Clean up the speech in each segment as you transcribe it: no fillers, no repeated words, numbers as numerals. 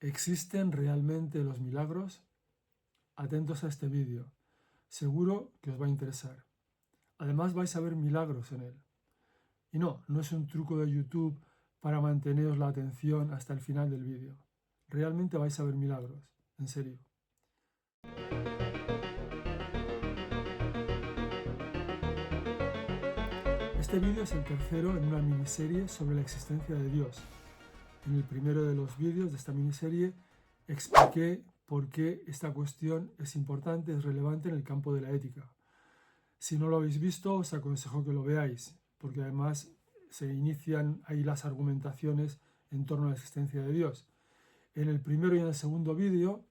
¿Existen realmente los milagros? Atentos a este vídeo, seguro que os va a interesar. Además vais a ver milagros en él. Y no es un truco de YouTube para manteneros la atención hasta el final del vídeo. Realmente vais a ver milagros, en serio. Este vídeo es el tercero en una miniserie sobre la existencia de Dios. En el primero de los vídeos de esta miniserie expliqué por qué esta cuestión es importante, es relevante en el campo de la ética. Si no lo habéis visto, os aconsejo que lo veáis, porque además se inician ahí las argumentaciones en torno a la existencia de Dios. En el primero y en el segundo vídeo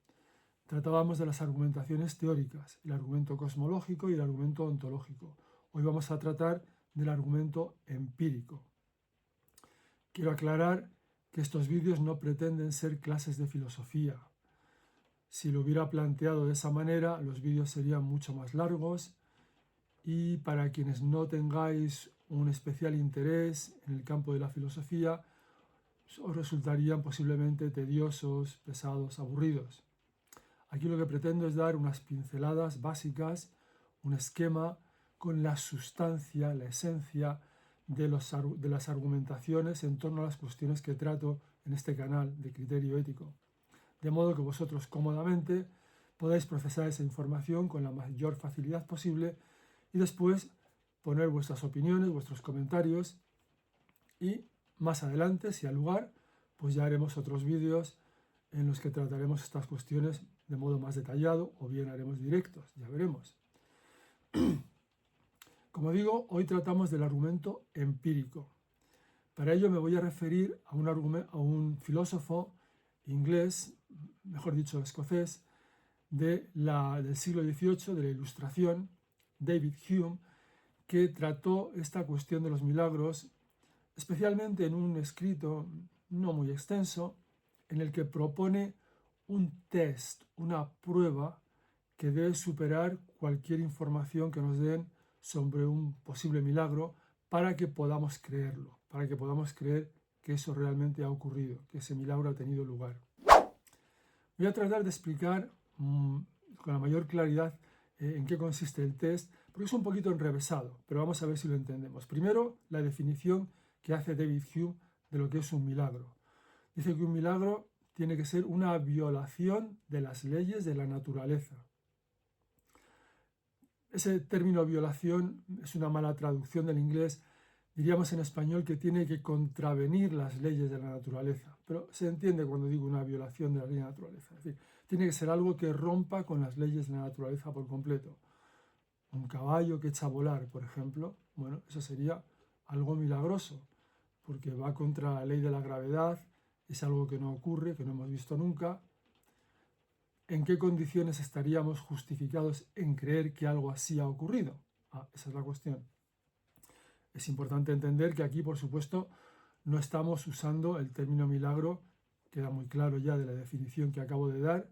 tratábamos de las argumentaciones teóricas, el argumento cosmológico y el argumento ontológico. Hoy vamos a tratar del argumento empírico. Quiero aclarar que estos vídeos no pretenden ser clases de filosofía. Si lo hubiera planteado de esa manera, los vídeos serían mucho más largos y para quienes no tengáis un especial interés en el campo de la filosofía, os resultarían posiblemente tediosos, pesados, aburridos. Aquí lo que pretendo es dar unas pinceladas básicas, un esquema con la sustancia, la esencia de las argumentaciones en torno a las cuestiones que trato en este canal de criterio ético. De modo que vosotros cómodamente podáis procesar esa información con la mayor facilidad posible y después poner vuestras opiniones, vuestros comentarios y más adelante, si al lugar, pues ya haremos otros vídeos en los que trataremos estas cuestiones de modo más detallado o bien haremos directos, ya veremos. Como digo, hoy tratamos del argumento empírico. Para ello me voy a referir a un filósofo inglés, mejor dicho escocés, del siglo XVIII, de la Ilustración, David Hume, que trató esta cuestión de los milagros, especialmente en un escrito no muy extenso, en el que propone un test, una prueba que debe superar cualquier información que nos den sobre un posible milagro para que podamos creerlo, para que podamos creer que eso realmente ha ocurrido, que ese milagro ha tenido lugar. Voy a tratar de explicar con la mayor claridad en qué consiste el test, porque es un poquito enrevesado, pero vamos a ver si lo entendemos. Primero, la definición que hace David Hume de lo que es un milagro. Dice que un milagro tiene que ser una violación de las leyes de la naturaleza. Ese término violación es una mala traducción del inglés. Diríamos en español que tiene que contravenir las leyes de la naturaleza. Pero se entiende cuando digo una violación de la ley de la naturaleza. Es decir, tiene que ser algo que rompa con las leyes de la naturaleza por completo. Un caballo que echa a volar, por ejemplo, bueno, eso sería algo milagroso, porque va contra la ley de la gravedad, es algo que no ocurre, que no hemos visto nunca. ¿En qué condiciones estaríamos justificados en creer que algo así ha ocurrido? Esa es la cuestión. Es importante entender que aquí, por supuesto, no estamos usando el término milagro, queda muy claro ya de la definición que acabo de dar,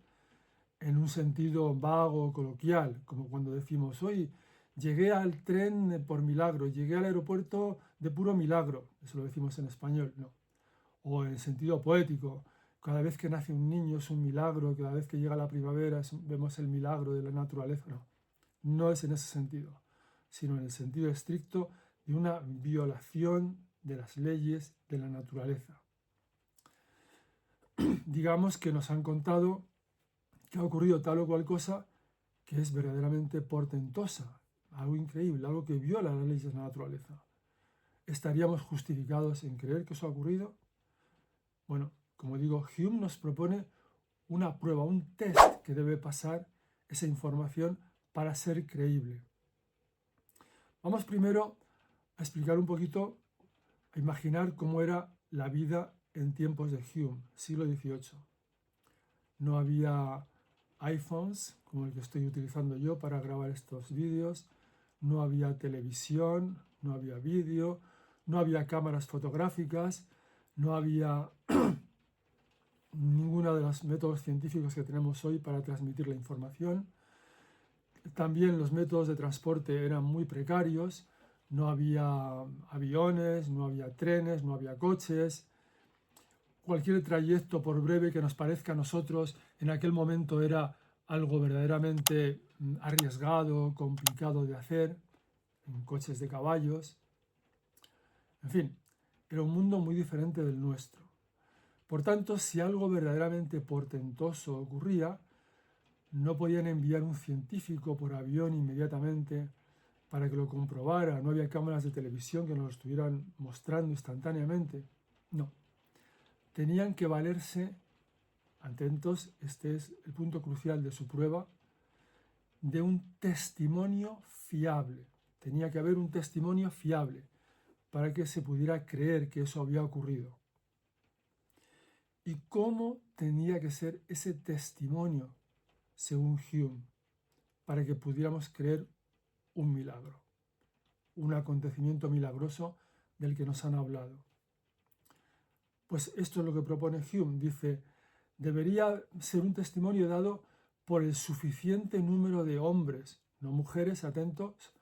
en un sentido vago o coloquial, como cuando decimos, hoy llegué al tren por milagro, llegué al aeropuerto de puro milagro, eso lo decimos en español, no. O en sentido poético, cada vez que nace un niño es un milagro, cada vez que llega la primavera vemos el milagro de la naturaleza, no. No es en ese sentido, sino en el sentido estricto de una violación de las leyes de la naturaleza. Digamos que nos han contado que ha ocurrido tal o cual cosa que es verdaderamente portentosa, algo increíble, algo que viola las leyes de la naturaleza. ¿Estaríamos justificados en creer que eso ha ocurrido? Bueno, como digo, Hume nos propone una prueba, un test que debe pasar esa información para ser creíble. Vamos primero a explicar un poquito, a imaginar cómo era la vida en tiempos de Hume, siglo XVIII. No había iPhones, como el que estoy utilizando yo para grabar estos vídeos, no había televisión, no había vídeo, no había cámaras fotográficas, no había ninguno de los métodos científicos que tenemos hoy para transmitir la información. También los métodos de transporte eran muy precarios, no había aviones, no había trenes, no había coches. cualquier trayecto, por breve que nos parezca a nosotros, en aquel momento era algo verdaderamente arriesgado, complicado de hacer, en coches de caballos. En fin, era un mundo muy diferente del nuestro. Por tanto, si algo verdaderamente portentoso ocurría, no podían enviar un científico por avión inmediatamente para que lo comprobara. No había cámaras de televisión que nos lo estuvieran mostrando instantáneamente. No. Tenían que valerse, atentos, este es el punto crucial de su prueba, de un testimonio fiable. Tenía que haber un testimonio fiable para que se pudiera creer que eso había ocurrido. ¿Y cómo tenía que ser ese testimonio, según Hume, para que pudiéramos creer un milagro, un acontecimiento milagroso del que nos han hablado? Pues esto es lo que propone Hume. Dice, debería ser un testimonio dado por el suficiente número de hombres, no mujeres, atentos,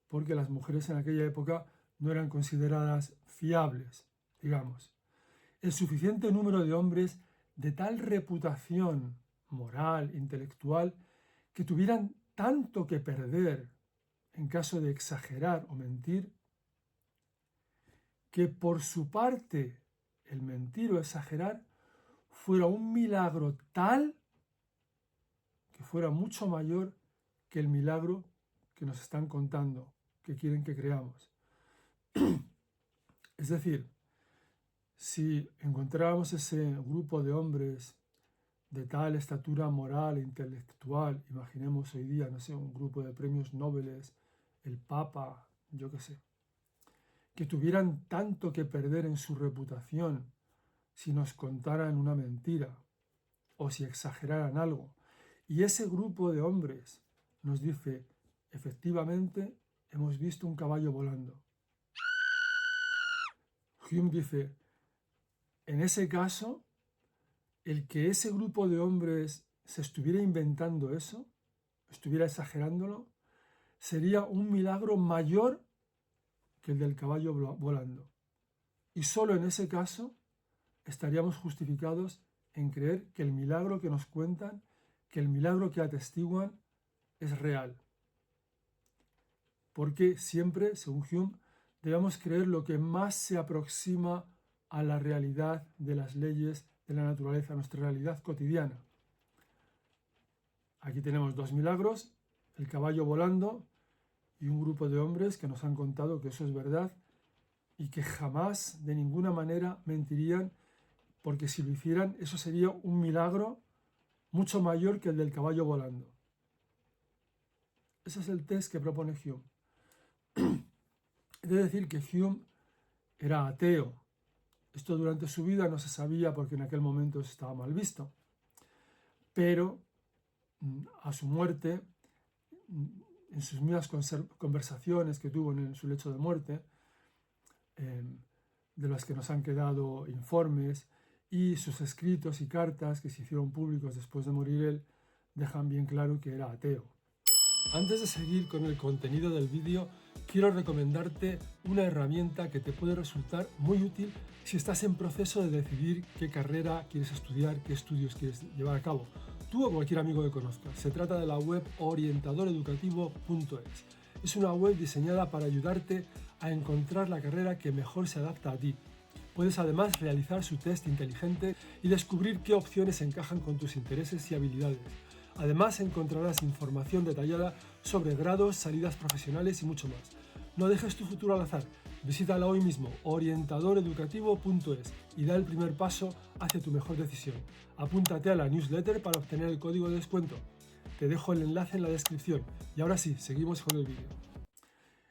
porque las mujeres en aquella época no eran consideradas fiables, digamos. El suficiente número de hombres de tal reputación moral, intelectual, que tuvieran tanto que perder en caso de exagerar o mentir, que por su parte el mentir o exagerar fuera un milagro tal que fuera mucho mayor que el milagro que nos están contando, que quieren que creamos. Es decir, si encontráramos ese grupo de hombres de tal estatura moral e intelectual, imaginemos hoy día, no sé, un grupo de premios Nobel, el Papa, yo qué sé, que tuvieran tanto que perder en su reputación si nos contaran una mentira o si exageraran algo. Y ese grupo de hombres nos dice, efectivamente, hemos visto un caballo volando. Hume dice, en ese caso, el que ese grupo de hombres se estuviera inventando eso, estuviera exagerándolo, sería un milagro mayor que el del caballo volando. Y solo en ese caso estaríamos justificados en creer que el milagro que nos cuentan, que el milagro que atestiguan, es real. Porque siempre, según Hume, debemos creer lo que más se aproxima a la realidad de las leyes de la naturaleza, a nuestra realidad cotidiana. Aquí tenemos dos milagros, el caballo volando y un grupo de hombres que nos han contado que eso es verdad y que jamás, de ninguna manera, mentirían, porque si lo hicieran, eso sería un milagro mucho mayor que el del caballo volando. Ese es el test que propone Hume. Es decir, que Hume era ateo. Esto durante su vida no se sabía porque en aquel momento estaba mal visto. Pero a su muerte, en sus mismas conversaciones que tuvo en su lecho de muerte, de las que nos han quedado informes, y sus escritos y cartas que se hicieron públicos después de morir él, dejan bien claro que era ateo. Antes de seguir con el contenido del vídeo, quiero recomendarte una herramienta que te puede resultar muy útil si estás en proceso de decidir qué carrera quieres estudiar, qué estudios quieres llevar a cabo, tú o cualquier amigo que conozcas. Se trata de la web orientadoreducativo.es. Es una web diseñada para ayudarte a encontrar la carrera que mejor se adapta a ti. Puedes además realizar su test inteligente y descubrir qué opciones encajan con tus intereses y habilidades. Además encontrarás información detallada sobre grados, salidas profesionales y mucho más. No dejes tu futuro al azar. Visítala hoy mismo, orientadoreducativo.es, y da el primer paso hacia tu mejor decisión. Apúntate a la newsletter para obtener el código de descuento. Te dejo el enlace en la descripción. Y ahora sí, seguimos con el vídeo.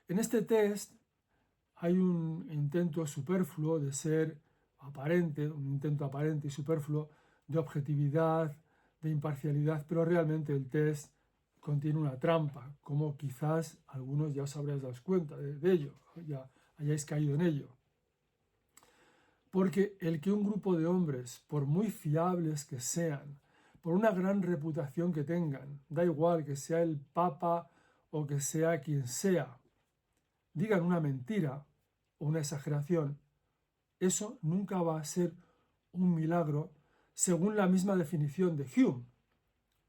En este test hay un intento superfluo de ser aparente, un intento aparente y superfluo de objetividad, de imparcialidad, pero realmente el test contiene una trampa, como quizás algunos ya os habréis dado cuenta de ello, ya hayáis caído en ello. Porque el que un grupo de hombres, por muy fiables que sean, por una gran reputación que tengan, da igual que sea el Papa o que sea quien sea, digan una mentira o una exageración, eso nunca va a ser un milagro según la misma definición de Hume,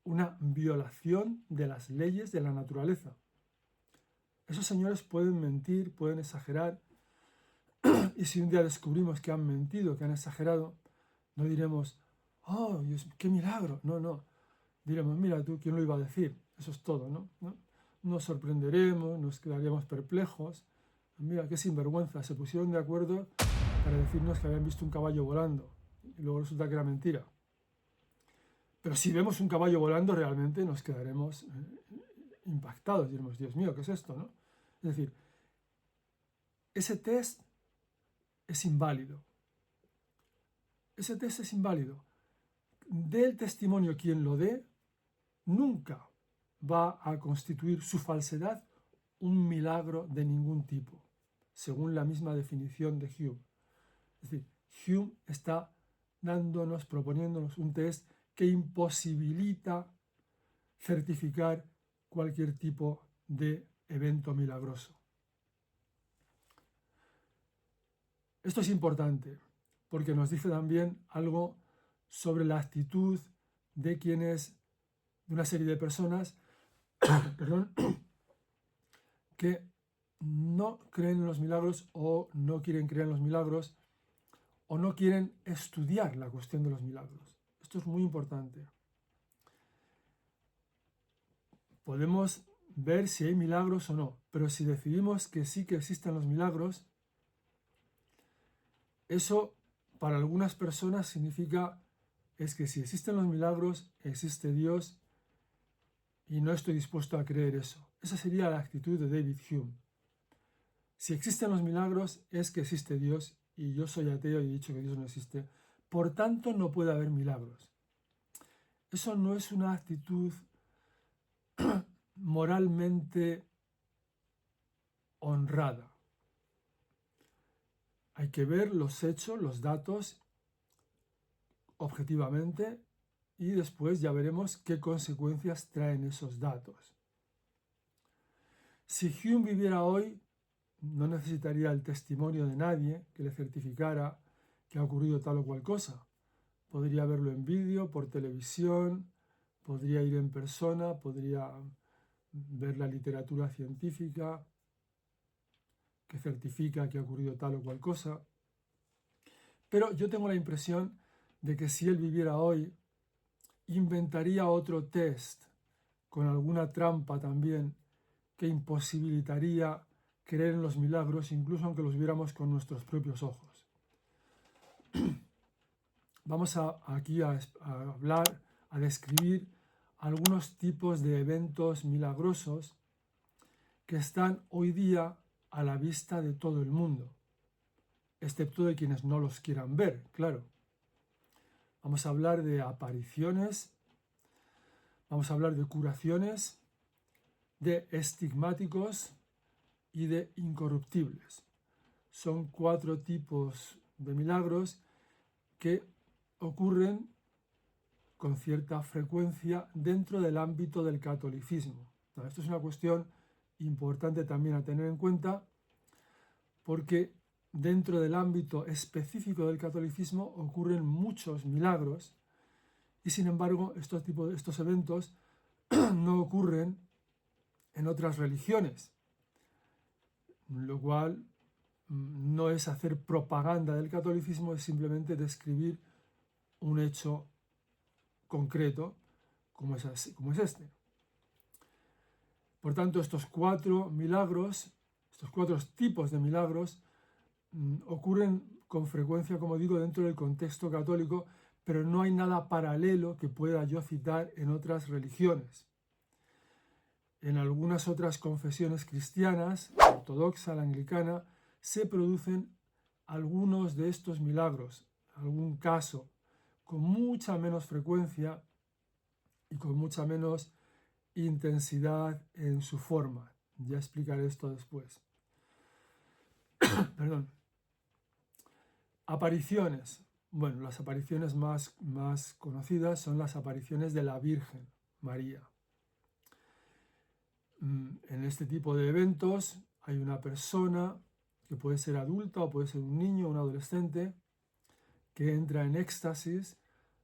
una violación de las leyes de la naturaleza. Esos señores pueden mentir, pueden exagerar, y si un día descubrimos que han mentido, que han exagerado, no diremos, oh, Dios, qué milagro. No, no. Diremos, mira tú, ¿quién lo iba a decir? Eso es todo, ¿no? Nos sorprenderemos, nos quedaríamos perplejos. Mira, qué sinvergüenza. Se pusieron de acuerdo para decirnos que habían visto un caballo volando. Y luego resulta que era mentira. Pero si vemos un caballo volando, realmente nos quedaremos impactados. Diremos, Dios mío, ¿qué es esto, no? Es decir, ese test es inválido. Ese test es inválido. Dé el testimonio quien lo dé, nunca va a constituir su falsedad un milagro de ningún tipo, según la misma definición de Hume. Es decir, Hume está proponiéndonos un test que imposibilita certificar cualquier tipo de evento milagroso. Esto es importante porque nos dice también algo sobre la actitud de una serie de personas perdón, que no creen en los milagros o no quieren creer en los milagros o no quieren estudiar la cuestión de los milagros. Esto es muy importante. Podemos ver si hay milagros o no, pero si decidimos que sí que existen los milagros, eso para algunas personas significa es que si existen los milagros, existe Dios y no estoy dispuesto a creer eso. Esa sería la actitud de David Hume. Si existen los milagros, es que existe Dios y yo soy ateo y he dicho que Dios no existe. Por tanto, no puede haber milagros. Eso no es una actitud moralmente honrada. Hay que ver los hechos, los datos, objetivamente y después ya veremos qué consecuencias traen esos datos. Si Hume viviera hoy, no necesitaría el testimonio de nadie que le certificara que ha ocurrido tal o cual cosa. Podría verlo en vídeo, por televisión, podría ir en persona, podría ver la literatura científica que certifica que ha ocurrido tal o cual cosa. Pero yo tengo la impresión de que si él viviera hoy, inventaría otro test con alguna trampa también que imposibilitaría creer en los milagros, incluso aunque los viéramos con nuestros propios ojos. Vamos aquí a hablar, a describir algunos tipos de eventos milagrosos que están hoy día a la vista de todo el mundo, excepto de quienes no los quieran ver, claro. Vamos a hablar de apariciones, vamos a hablar de curaciones, de estigmáticos y de incorruptibles. Son 4 tipos de milagros que ocurren con cierta frecuencia dentro del ámbito del catolicismo. Esto es una cuestión importante también a tener en cuenta porque dentro del ámbito específico del catolicismo ocurren muchos milagros y sin embargo estos eventos no ocurren en otras religiones, lo cual no es hacer propaganda del catolicismo, es simplemente describir un hecho concreto como es este. Por tanto, estos 4 milagros, estos 4 tipos de milagros ocurren con frecuencia, como digo, dentro del contexto católico, pero no hay nada paralelo que pueda yo citar en otras religiones. En algunas otras confesiones cristianas, la ortodoxa, la anglicana, se producen algunos de estos milagros, algún caso, con mucha menos frecuencia y con mucha menos intensidad en su forma. Ya explicaré esto después. Perdón. Apariciones. Bueno, las apariciones más conocidas son las apariciones de la Virgen María. En este tipo de eventos hay una persona que puede ser adulta o puede ser un niño o un adolescente que entra en éxtasis,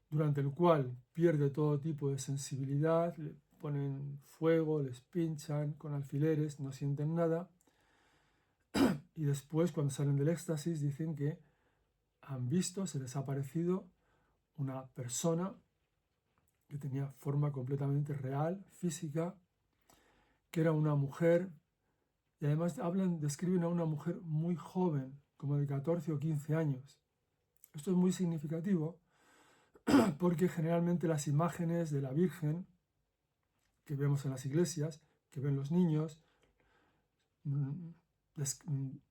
durante el cual pierde todo tipo de sensibilidad, le ponen fuego, les pinchan con alfileres, no sienten nada, y después cuando salen del éxtasis dicen que han visto, se les ha aparecido una persona que tenía forma completamente real, física, que era una mujer, y además describen a una mujer muy joven, como de 14 o 15 años. Esto es muy significativo porque generalmente las imágenes de la Virgen que vemos en las iglesias, que ven los niños,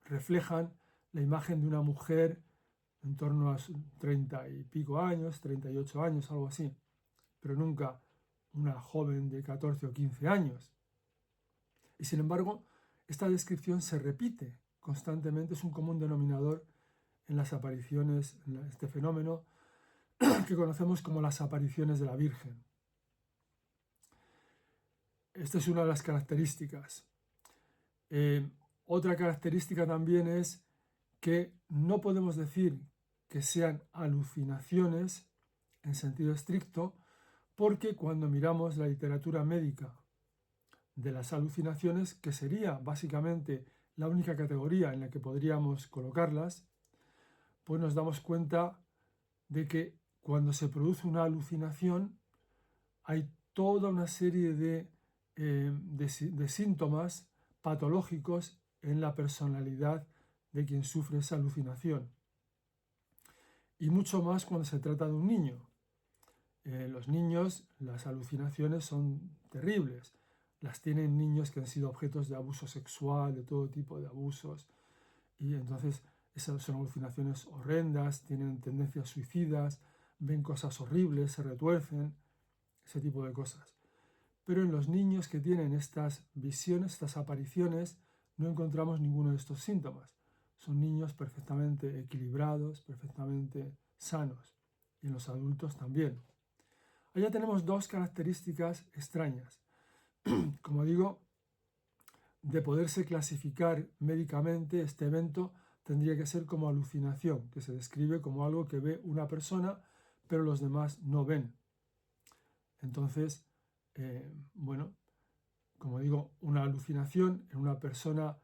reflejan la imagen de una mujer en torno a 30 y pico años, 38 años, algo así, pero nunca una joven de 14 o 15 años. Y sin embargo, esta descripción se repite constantemente, es un común denominador en las apariciones, en este fenómeno que conocemos como las apariciones de la Virgen. Esta es una de las características. Otra característica también es que no podemos decir que sean alucinaciones en sentido estricto, porque cuando miramos la literatura médica de las alucinaciones, que sería básicamente la única categoría en la que podríamos colocarlas, pues nos damos cuenta de que cuando se produce una alucinación hay toda una serie de síntomas patológicos en la personalidad de quien sufre esa alucinación. Y mucho más cuando se trata de un niño. Los niños, las alucinaciones son terribles. Las tienen niños que han sido objetos de abuso sexual, de todo tipo de abusos. Y entonces esas son alucinaciones horrendas, tienen tendencias suicidas, ven cosas horribles, se retuercen, ese tipo de cosas. Pero en los niños que tienen estas visiones, estas apariciones, no encontramos ninguno de estos síntomas. Son niños perfectamente equilibrados, perfectamente sanos. Y en los adultos también. Allá tenemos dos características extrañas. Como digo, de poderse clasificar médicamente, este evento tendría que ser como alucinación, que se describe como algo que ve una persona, pero los demás no ven. Entonces, bueno, como digo, una alucinación en una persona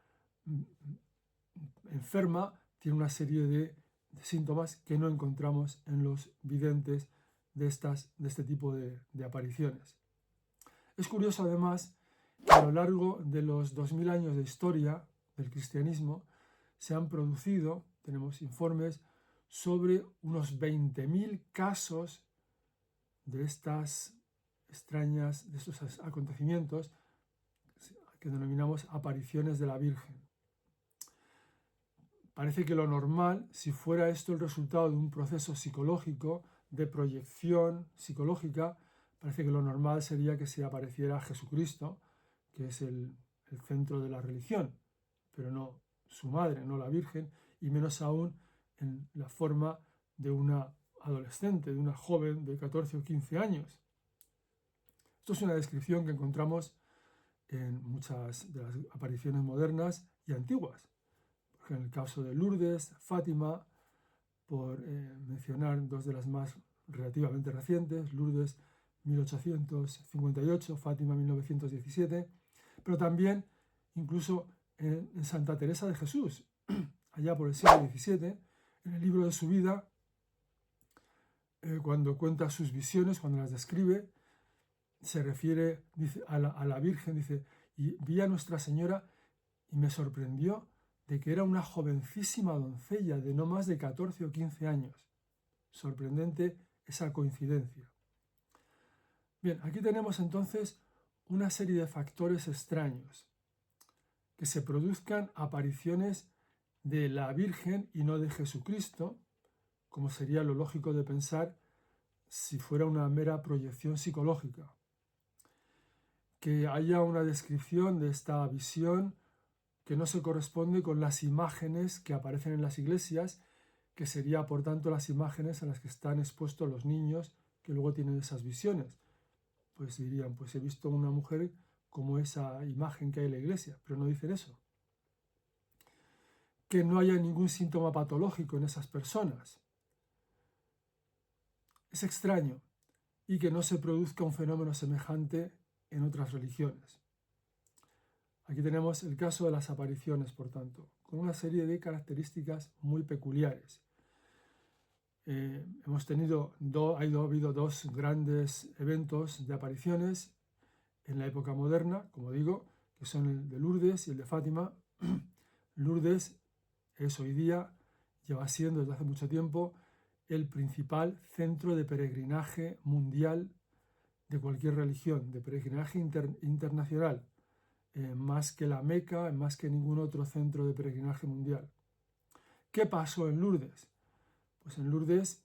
enferma tiene una serie de síntomas que no encontramos en los videntes de este tipo de apariciones. Es curioso además que a lo largo de los 2000 años de historia del cristianismo se han producido, tenemos informes, sobre unos 20.000 casos de estas extrañas, de estos acontecimientos que denominamos apariciones de la Virgen. Parece que lo normal, si fuera esto el resultado de un proceso psicológico, de proyección psicológica, parece que lo normal sería que se apareciera Jesucristo, que es el centro de la religión, pero no su madre, no la Virgen, y menos aún en la forma de una adolescente, de una joven de 14 o 15 años. Esto es una descripción que encontramos en muchas de las apariciones modernas y antiguas. En el caso de Lourdes, Fátima, por mencionar dos de las más relativamente recientes, Lourdes 1858, Fátima 1917, pero también incluso en Santa Teresa de Jesús, allá por el siglo XVII, en el libro de su vida, cuando cuenta sus visiones, cuando las describe, se refiere dice, a la Virgen, dice, y vi a Nuestra Señora y me sorprendió de que era una jovencísima doncella de no más de 14 o 15 años. Sorprendente esa coincidencia. Bien, aquí tenemos entonces una serie de factores extraños. Que se produzcan apariciones de la Virgen y no de Jesucristo, como sería lo lógico de pensar si fuera una mera proyección psicológica. Que haya una descripción de esta visión que no se corresponde con las imágenes que aparecen en las iglesias, que sería por tanto las imágenes a las que están expuestos los niños que luego tienen esas visiones. Pues dirían, pues he visto una mujer como esa imagen que hay en la iglesia, pero no dicen eso. Que no haya ningún síntoma patológico en esas personas. Es extraño y que no se produzca un fenómeno semejante en otras religiones. Aquí tenemos el caso de las apariciones, por tanto, con una serie de características muy peculiares. Ha habido dos grandes eventos de apariciones en la época moderna, como digo, que son el de Lourdes y el de Fátima. Lourdes es hoy día, lleva siendo desde hace mucho tiempo, el principal centro de peregrinaje mundial de cualquier religión, de peregrinaje internacional, más que la Meca, más que ningún otro centro de peregrinaje mundial. ¿Qué pasó en Lourdes? Pues en Lourdes,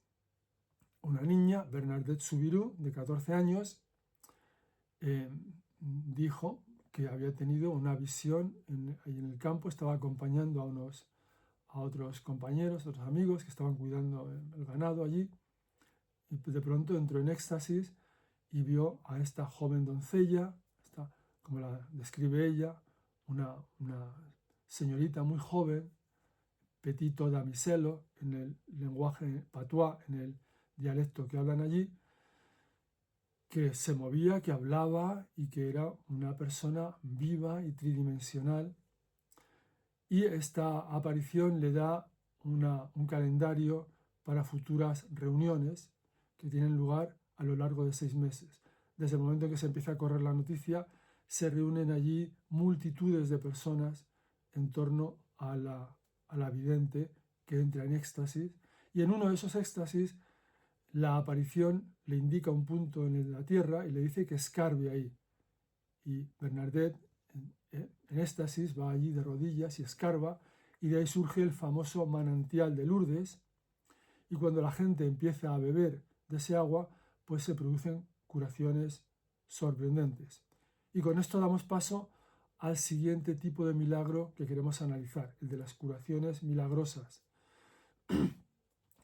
una niña, Bernadette Soubirous, de 14 años, dijo que había tenido una visión ahí en el campo, estaba acompañando a otros compañeros, otros amigos que estaban cuidando el ganado allí, y de pronto entró en éxtasis y vio a esta joven doncella, como la describe ella, una señorita muy joven, petito damiselo, en el lenguaje patuá, en el dialecto que hablan allí, que se movía, que hablaba y que era una persona viva y tridimensional. Y esta aparición le da un calendario para futuras reuniones que tienen lugar a lo largo de 6 meses. Desde el momento en que se empieza a correr la noticia, se reúnen allí multitudes de personas en torno a la vidente que entra en éxtasis, y en uno de esos éxtasis la aparición le indica un punto en la tierra y le dice que escarbe ahí. Y Bernadette, en éxtasis, va allí de rodillas y escarba, y de ahí surge el famoso manantial de Lourdes, y cuando la gente empieza a beber de ese agua, pues se producen curaciones sorprendentes. Y con esto damos paso al siguiente tipo de milagro que queremos analizar, el de las curaciones milagrosas.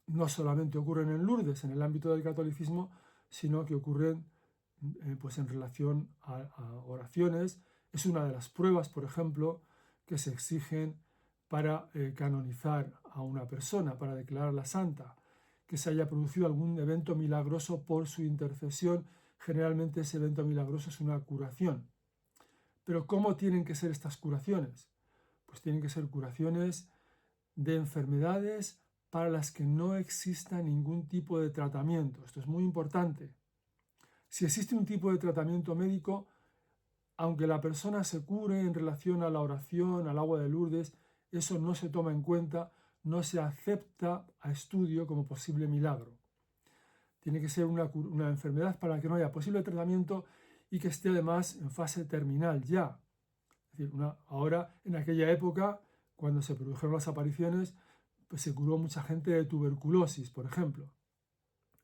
No solamente ocurren en Lourdes, en el ámbito del catolicismo, sino que ocurren pues en relación a oraciones. Es una de las pruebas, por ejemplo, que se exigen para canonizar a una persona, para declararla santa, que se haya producido algún evento milagroso por su intercesión. Generalmente ese evento milagroso es una curación. Pero ¿cómo tienen que ser estas curaciones? Pues tienen que ser curaciones de enfermedades para las que no exista ningún tipo de tratamiento. Esto es muy importante. Si existe un tipo de tratamiento médico, aunque la persona se cure en relación a la oración, al agua de Lourdes, eso no se toma en cuenta, no se acepta a estudio como posible milagro. Tiene que ser una enfermedad para la que no haya posible tratamiento y que esté además en fase terminal ya. Es decir, ahora, en aquella época, cuando se produjeron las apariciones, pues se curó mucha gente de tuberculosis, por ejemplo,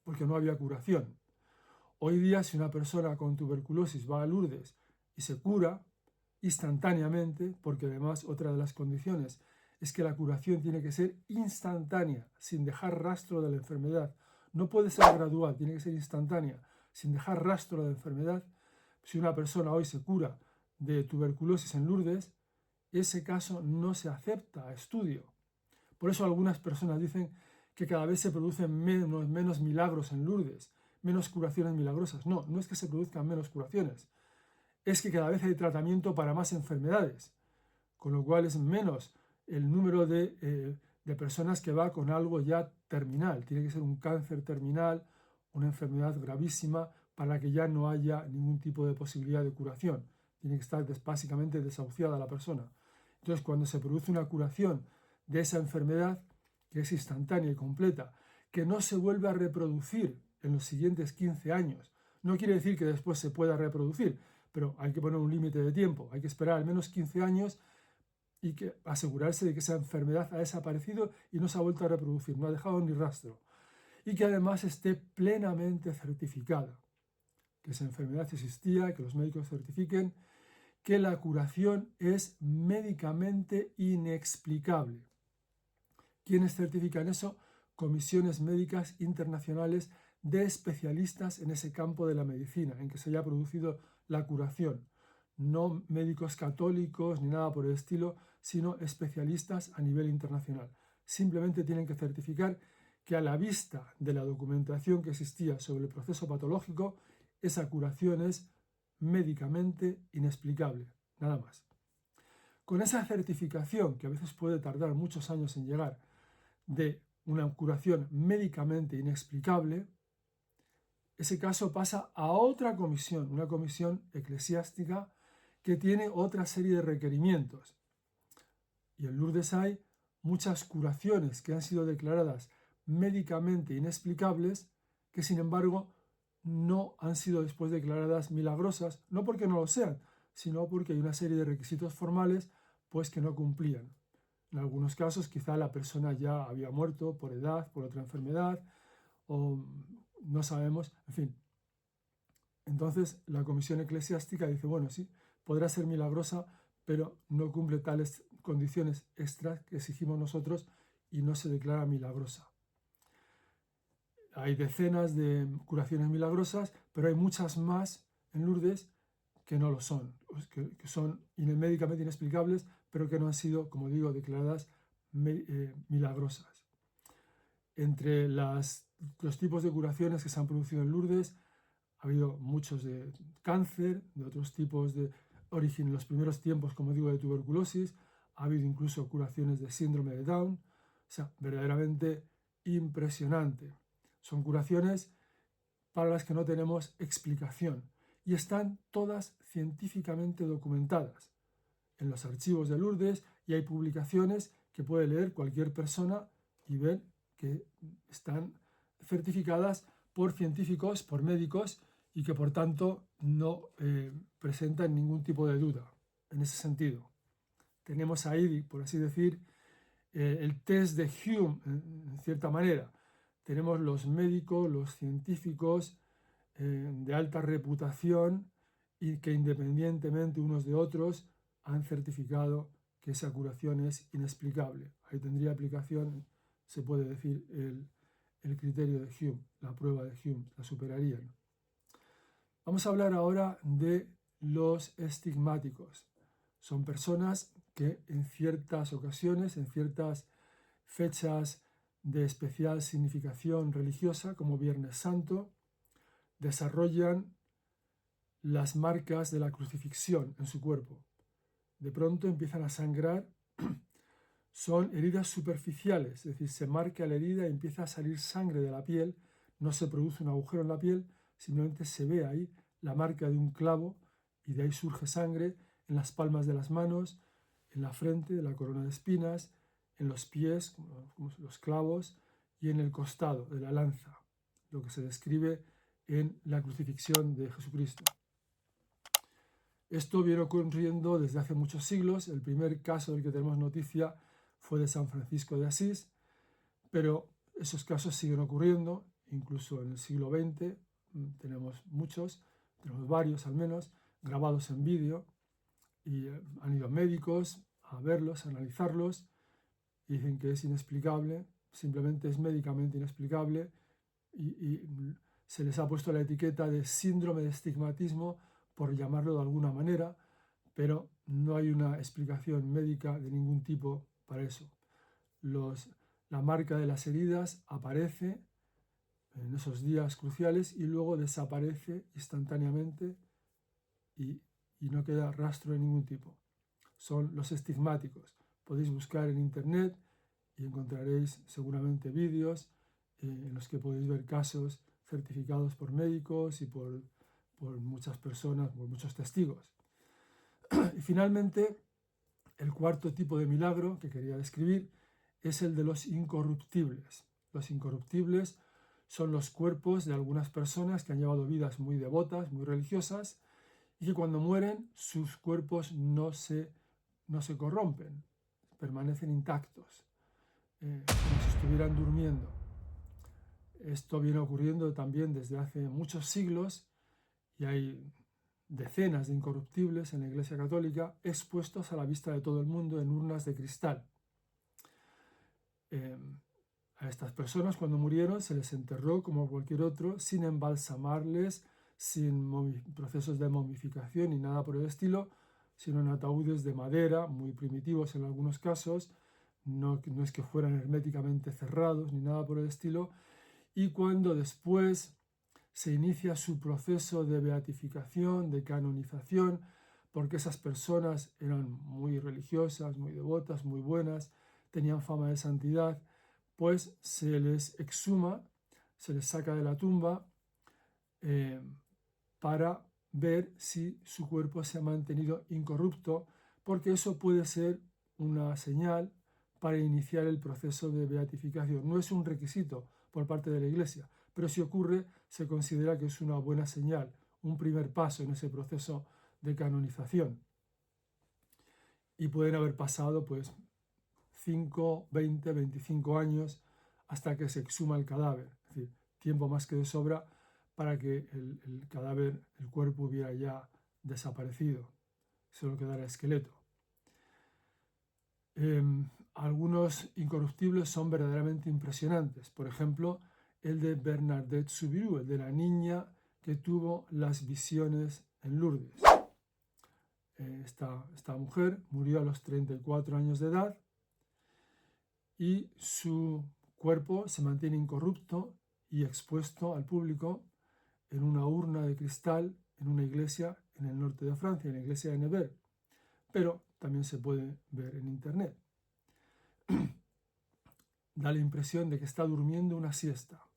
porque no había curación. Hoy día, si una persona con tuberculosis va a Lourdes y se cura instantáneamente, porque además otra de las condiciones es que la curación tiene que ser instantánea, sin dejar rastro de la enfermedad. No puede ser gradual, tiene que ser instantánea, sin dejar rastro de la enfermedad. Si una persona hoy se cura de tuberculosis en Lourdes, ese caso no se acepta a estudio. Por eso algunas personas dicen que cada vez se producen menos milagros en Lourdes, menos curaciones milagrosas. No, no es que se produzcan menos curaciones, es que cada vez hay tratamiento para más enfermedades, con lo cual es menos el número de personas que va con algo ya terminal. Tiene que ser un cáncer terminal, una enfermedad gravísima, para que ya no haya ningún tipo de posibilidad de curación. Tiene que estar básicamente desahuciada la persona. Entonces, cuando se produce una curación de esa enfermedad, que es instantánea y completa, que no se vuelve a reproducir en los siguientes 15 años, no quiere decir que después se pueda reproducir, pero hay que poner un límite de tiempo, hay que esperar al menos 15 años y asegurarse de que esa enfermedad ha desaparecido y no se ha vuelto a reproducir, no ha dejado ni rastro, y que además esté plenamente certificada, que esa enfermedad existía, que los médicos certifiquen que la curación es médicamente inexplicable. ¿Quiénes certifican eso? Comisiones médicas internacionales de especialistas en ese campo de la medicina, en que se haya producido la curación. No médicos católicos ni nada por el estilo, sino especialistas a nivel internacional. Simplemente tienen que certificar que a la vista de la documentación que existía sobre el proceso patológico, esa curación es médicamente inexplicable, nada más. Con esa certificación, que a veces puede tardar muchos años en llegar, de una curación médicamente inexplicable, ese caso pasa a otra comisión, una comisión eclesiástica que tiene otra serie de requerimientos. Y en Lourdes hay muchas curaciones que han sido declaradas médicamente inexplicables, que sin embargo no han sido después declaradas milagrosas, no porque no lo sean, sino porque hay una serie de requisitos formales pues que no cumplían. En algunos casos quizá la persona ya había muerto por edad, por otra enfermedad, o no sabemos, en fin. Entonces la comisión eclesiástica dice, bueno, sí, podrá ser milagrosa, pero no cumple tales condiciones extras que exigimos nosotros y no se declara milagrosa. Hay decenas de curaciones milagrosas, pero hay muchas más en Lourdes que no lo son, que son médicamente inexplicables, pero que no han sido, como digo, declaradas milagrosas. Entre los tipos de curaciones que se han producido en Lourdes, ha habido muchos de cáncer, de otros tipos de origen en los primeros tiempos, como digo, de tuberculosis, ha habido incluso curaciones de síndrome de Down, o sea, verdaderamente impresionante. Son curaciones para las que no tenemos explicación y están todas científicamente documentadas en los archivos de Lourdes, y hay publicaciones que puede leer cualquier persona y ver que están certificadas por científicos, por médicos, y que por tanto no presentan ningún tipo de duda en ese sentido. Tenemos ahí, por así decir, el test de Hume, en cierta manera. Tenemos los médicos, los científicos de alta reputación y que independientemente unos de otros han certificado que esa curación es inexplicable. Ahí tendría aplicación, se puede decir, el criterio de Hume, la prueba de Hume, la superarían. Vamos a hablar ahora de los estigmáticos. Son personas que en ciertas ocasiones, en ciertas fechas de especial significación religiosa, como Viernes Santo, desarrollan las marcas de la crucifixión en su cuerpo. De pronto empiezan a sangrar, son heridas superficiales, es decir, se marca la herida y empieza a salir sangre de la piel, no se produce un agujero en la piel, simplemente se ve ahí la marca de un clavo y de ahí surge sangre en las palmas de las manos, en la frente, de la corona de espinas, en los pies, como los clavos, y en el costado de la lanza, lo que se describe en la crucifixión de Jesucristo. Esto viene ocurriendo desde hace muchos siglos. El primer caso del que tenemos noticia fue de San Francisco de Asís, pero esos casos siguen ocurriendo, incluso en el siglo XX tenemos muchos, tenemos varios al menos, grabados en vídeo, y han ido médicos a verlos, a analizarlos, y dicen que es inexplicable, simplemente es médicamente inexplicable, y se les ha puesto la etiqueta de síndrome de estigmatismo, por llamarlo de alguna manera, pero no hay una explicación médica de ningún tipo para eso. La marca de las heridas aparece en esos días cruciales y luego desaparece instantáneamente y no queda rastro de ningún tipo. Son los estigmáticos. Podéis buscar en internet y encontraréis seguramente vídeos en los que podéis ver casos certificados por médicos y por muchas personas, por muchos testigos. Y finalmente, el cuarto tipo de milagro que quería describir es el de los incorruptibles. Los incorruptibles son los cuerpos de algunas personas que han llevado vidas muy devotas, muy religiosas, y que cuando mueren sus cuerpos no se corrompen, permanecen intactos, como si estuvieran durmiendo. Esto viene ocurriendo también desde hace muchos siglos y hay decenas de incorruptibles en la Iglesia Católica expuestos a la vista de todo el mundo en urnas de cristal. A estas personas cuando murieron se les enterró como cualquier otro, sin embalsamarles, sin procesos de momificación ni nada por el estilo, sino en ataúdes de madera, muy primitivos en algunos casos, no es que fueran herméticamente cerrados ni nada por el estilo, y cuando después se inicia su proceso de beatificación, de canonización, porque esas personas eran muy religiosas, muy devotas, muy buenas, tenían fama de santidad, pues se les exhuma, se les saca de la tumba para ver si su cuerpo se ha mantenido incorrupto, porque eso puede ser una señal para iniciar el proceso de beatificación. No es un requisito por parte de la Iglesia, pero si ocurre, se considera que es una buena señal, un primer paso en ese proceso de canonización. Y pueden haber pasado pues 5, 20, 25 años hasta que se exhuma el cadáver, es decir, tiempo más que de sobra para que el cadáver, el cuerpo hubiera ya desaparecido, solo quedara esqueleto. Algunos incorruptibles son verdaderamente impresionantes, por ejemplo, el de Bernadette Soubirous, el de la niña que tuvo las visiones en Lourdes. Esta mujer murió a los 34 años de edad y su cuerpo se mantiene incorrupto y expuesto al público en una urna de cristal en una iglesia en el norte de Francia, en la iglesia de Nevers, pero también se puede ver en internet. Da la impresión de que está durmiendo una siesta.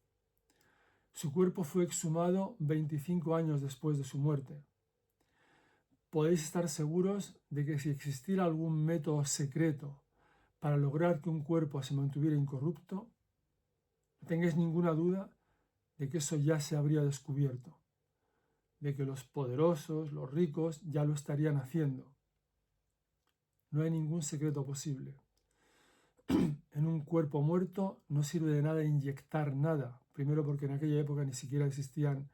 Su cuerpo fue exhumado 25 años después de su muerte. Podéis estar seguros de que si existiera algún método secreto para lograr que un cuerpo se mantuviera incorrupto, no tengáis ninguna duda de que eso ya se habría descubierto, de que los poderosos, los ricos, ya lo estarían haciendo. No hay ningún secreto posible. En un cuerpo muerto no sirve de nada inyectar nada, primero porque en aquella época ni siquiera existían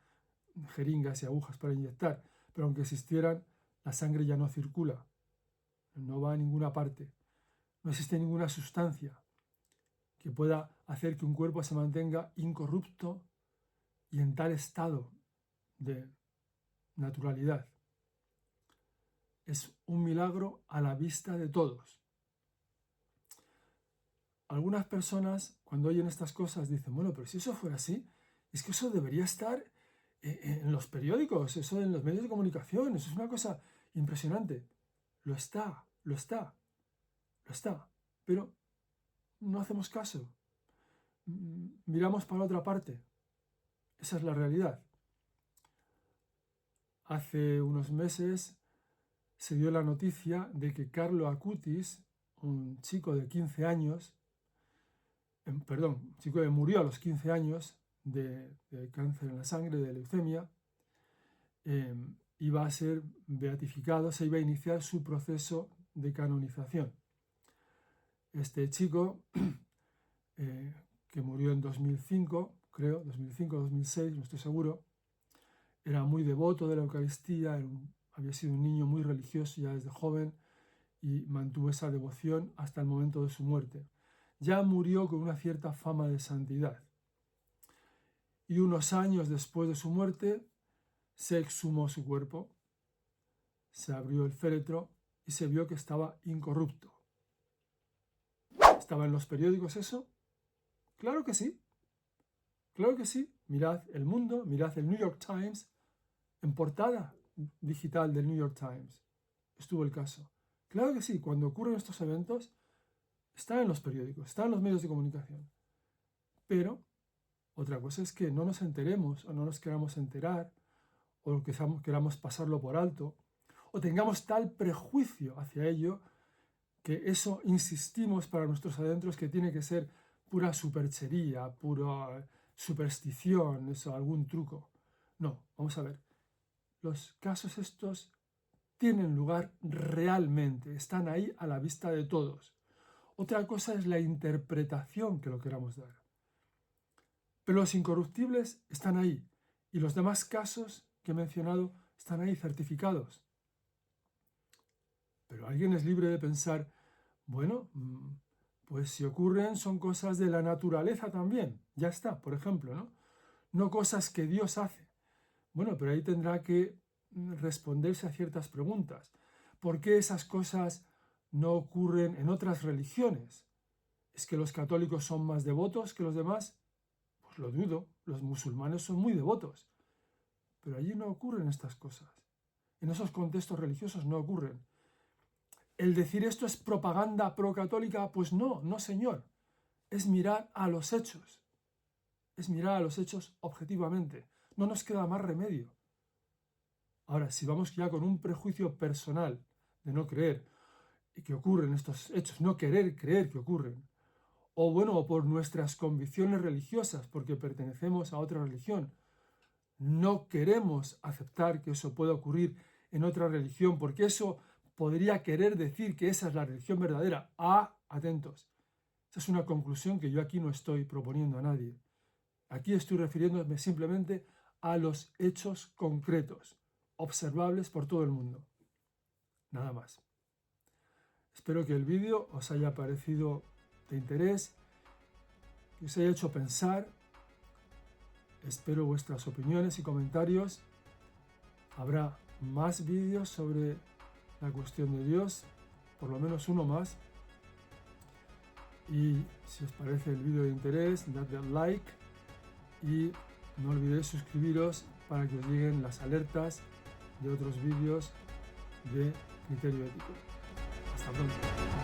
jeringas y agujas para inyectar, pero aunque existieran, la sangre ya no circula, no va a ninguna parte. No existe ninguna sustancia que pueda hacer que un cuerpo se mantenga incorrupto y en tal estado de naturalidad. Es un milagro a la vista de todos. Algunas personas, cuando oyen estas cosas, dicen, bueno, pero si eso fuera así, es que eso debería estar en los periódicos, eso en los medios de comunicación, eso es una cosa impresionante. Lo está, pero no hacemos caso. Miramos para otra parte. Esa es la realidad. Hace unos meses se dio la noticia de que Carlo Acutis, un chico de 15 años, un chico que murió a los 15 años de cáncer en la sangre, de leucemia, iba a ser beatificado, se iba a iniciar su proceso de canonización. Este chico, que murió en 2005, creo, 2005-2006, no estoy seguro, era muy devoto de la Eucaristía, había sido un niño muy religioso ya desde joven y mantuvo esa devoción hasta el momento de su muerte. Ya murió con una cierta fama de santidad. Y unos años después de su muerte se exhumó su cuerpo, se abrió el féretro y se vio que estaba incorrupto. ¿Estaba en los periódicos eso? Claro que sí. Claro que sí. Mirad El Mundo, mirad el New York Times, en portada digital del New York Times estuvo el caso. Claro que sí, cuando ocurren estos eventos, está en los periódicos, está en los medios de comunicación. Pero otra cosa es que no nos enteremos o no nos queramos enterar o que queramos pasarlo por alto o tengamos tal prejuicio hacia ello que eso insistimos para nuestros adentros que tiene que ser pura superchería, pura superstición, eso, algún truco. No, vamos a ver. Los casos estos tienen lugar realmente, están ahí a la vista de todos. Otra cosa es la interpretación que lo queramos dar. Pero los incorruptibles están ahí y los demás casos que he mencionado están ahí certificados. Pero alguien es libre de pensar, bueno, pues si ocurren son cosas de la naturaleza también. Ya está, por ejemplo, ¿no? No cosas que Dios hace. Bueno, pero ahí tendrá que responderse a ciertas preguntas. ¿Por qué esas cosas no ocurren en otras religiones? ¿Es que los católicos son más devotos que los demás? Pues lo dudo, los musulmanes son muy devotos. Pero allí no ocurren estas cosas. En esos contextos religiosos no ocurren. ¿El decir esto es propaganda procatólica? Pues no, no señor. Es mirar a los hechos. Es mirar a los hechos objetivamente. No nos queda más remedio. Ahora, si vamos ya con un prejuicio personal de no creer que ocurren estos hechos, no querer creer que ocurren, o bueno, por nuestras convicciones religiosas, porque pertenecemos a otra religión, no queremos aceptar que eso pueda ocurrir en otra religión, porque eso podría querer decir que esa es la religión verdadera. Atentos. Esa es una conclusión que yo aquí no estoy proponiendo a nadie. Aquí estoy refiriéndome simplemente a los hechos concretos, observables por todo el mundo. Nada más. Espero que el vídeo os haya parecido de interés, que os haya hecho pensar. Espero vuestras opiniones y comentarios. Habrá más vídeos sobre la cuestión de Dios, por lo menos uno más. Y si os parece el vídeo de interés, dadle al like y no olvidéis suscribiros para que os lleguen las alertas de otros vídeos de criterio ético. Hasta pronto.